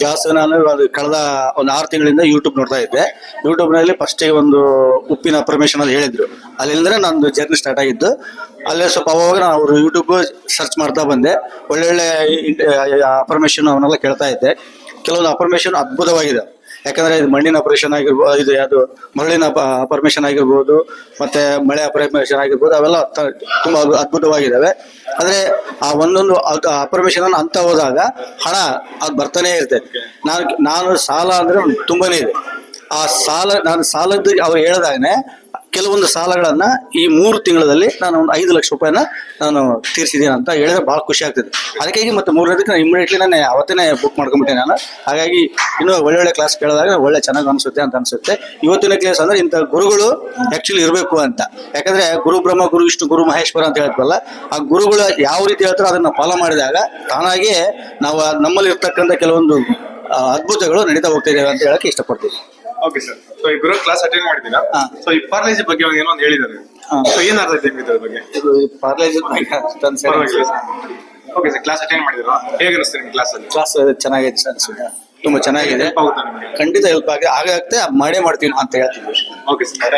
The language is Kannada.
ಜಾಸ್ತಿ ನಾನು ಅದು ಕಳೆದ ಒಂದು 6 ತಿಂಗಳಿಂದ ಯೂಟ್ಯೂಬ್ ನೋಡ್ತಾ ಇದ್ದೆ. ಯೂಟ್ಯೂಬ್ನಲ್ಲಿ ಫಸ್ಟಿಗೆ ಒಂದು ಉಪ್ಪಿನ ಅಪ್ರಮೇಷನ್ ಅಲ್ಲಿ ಹೇಳಿದ್ರು. ಅಲ್ಲಿಂದ್ರೆ ನಂದು ಜರ್ನಿ ಸ್ಟಾರ್ಟ್ ಆಗಿದ್ದು. ಅಲ್ಲೇ ಸ್ವಲ್ಪ ಅವಾಗ ನಾನು ಅವರು ಯೂಟ್ಯೂಬ್ ಸರ್ಚ್ ಮಾಡ್ತಾ ಬಂದೆ. ಒಳ್ಳೊಳ್ಳೆ ಅಪ್ರಮೇಷನ್ ಅವನ್ನೆಲ್ಲ ಕೇಳ್ತಾ ಇದ್ದೆ. ಕೆಲವೊಂದು ಅಪ್ರಮೇಷನ್ ಅದ್ಭುತವಾಗಿದೆ. ಯಾಕಂದ್ರೆ ಇದು ಮಣ್ಣಿನ ಆಪರೇಷನ್ ಆಗಿರ್ಬೋದು, ಇದು ಯಾವುದು ಮರಳಿನ ಅಪರ್ಮೇಷನ್ ಆಗಿರ್ಬೋದು, ಮತ್ತೆ ಮಳೆ ಅಪರ್ಮೇಷನ್ ಆಗಿರ್ಬೋದು, ಅವೆಲ್ಲ ತುಂಬಾ ಅದ್ಭುತವಾಗಿದ್ದಾವೆ. ಆದ್ರೆ ಆ ಒಂದೊಂದು ಅಪರ್ಮೇಷನ್ ಅಂತ ಹೋದಾಗ ಹಣ ಅದು ಬರ್ತಾನೆ ಇರ್ತೈತೆ. ನಾನು ಸಾಲ ಅಂದ್ರೆ ತುಂಬಾನೇ ಇದೆ. ಆ ಸಾಲದ ಅವ್ರು ಹೇಳಿದಾಗನೆ ಕೆಲವೊಂದು ಸಾಲಗಳನ್ನ ಈ 3 ತಿಂಗಳಲ್ಲಿ ನಾನು ಒಂದು 5 ಲಕ್ಷ ರೂಪಾಯಿನ ನಾನು ತೀರಿಸಿದ್ದೀನಿ ಅಂತ ಹೇಳಿದ್ರೆ ಬಹಳ ಖುಷಿ ಆಗ್ತದೆ. ಅದಕ್ಕಾಗಿ ಮತ್ತೆ 3ನೇದಕ್ಕೆ ನಾನು ಇಮಿಡಿಯೇಟ್ಲಿ ನಾನು ಅವತ್ತೇ ಬುಕ್ ಮಾಡ್ಕೊಂಡ್ಬಿಟ್ಟೆ ನಾನು. ಹಾಗಾಗಿ ಇನ್ನೂ ಒಳ್ಳೊಳ್ಳೆ ಕ್ಲಾಸ್ ಕೇಳಿದಾಗ ಒಳ್ಳೆ ಚೆನ್ನಾಗಿ ಅನಿಸುತ್ತೆ ಅಂತ ಅನ್ಸುತ್ತೆ. ಇವತ್ತಿನ ಕ್ಲಾಸ್ ಅಂದ್ರೆ ಇಂಥ ಗುರುಗಳು ಆಕ್ಚುಲಿ ಇರಬೇಕು ಅಂತ. ಯಾಕಂದ್ರೆ ಗುರು ಬ್ರಹ್ಮ, ಗುರು ವಿಷ್ಣು, ಗುರು ಮಹೇಶ್ವರ ಅಂತ ಹೇಳ್ತವಲ್ಲ, ಆ ಗುರುಗಳು ಯಾವ ರೀತಿ ಹೇಳ್ತಾರೋ ಅದನ್ನ ಫಾಲೋ ಮಾಡಿದಾಗ ತಾನಾಗಿ ನಾವು ನಮ್ಮಲ್ಲಿ ಇರ್ತಕ್ಕಂಥ ಕೆಲವೊಂದು ಅದ್ಭುತಗಳು ನಡೀತಾ ಹೋಗ್ತಿದ್ದೇವೆ ಅಂತ ಹೇಳಕ್ಕೆ ಇಷ್ಟಪಡ್ತೀವಿ. Okay sir. ಸೊ ಇಬ್ಬರು ಕ್ಲಾಸ್ ಅಟೆಂಡ್ ಮಾಡಿದ್ದೀರಾ? ಸೊ ಈ ಪಾರ್ಲೇಜಿ ಬಗ್ಗೆ ಏನೋ ಒಂದು ಹೇಳಿದ್ದಾರೆ. ಸೊ ಏನ್ ಅರ್ಥ ಐತೆ ಇದ್ರ ಬಗ್ಗೆ? ಪಾರ್ಲೇಜಿ ಓಕೆ ಸರ್, ಕ್ಲಾಸ್ ಅಟೆಂಡ್ ಮಾಡಿದಿರಾ? ಹೇಗೆ ಅನಿಸ್ತೀರಿ ನಿಮ್ಗೆ ಕ್ಲಾಸ್ ಅಲ್ಲಿ? ಕ್ಲಾಸ್ ಚೆನ್ನಾಗಿದೆ ಅನ್ಸುತ್ತೆ, ತುಂಬಾ ಚೆನ್ನಾಗಿದೆ. ಖಂಡಿತ ಹೆಲ್ಪ್ ಆಗುತ್ತೆ, ಮಾಡೇ ಮಾಡ್ತೀವಿ ಅಂತ ಹೇಳ್ತೀವಿ. Okay sir.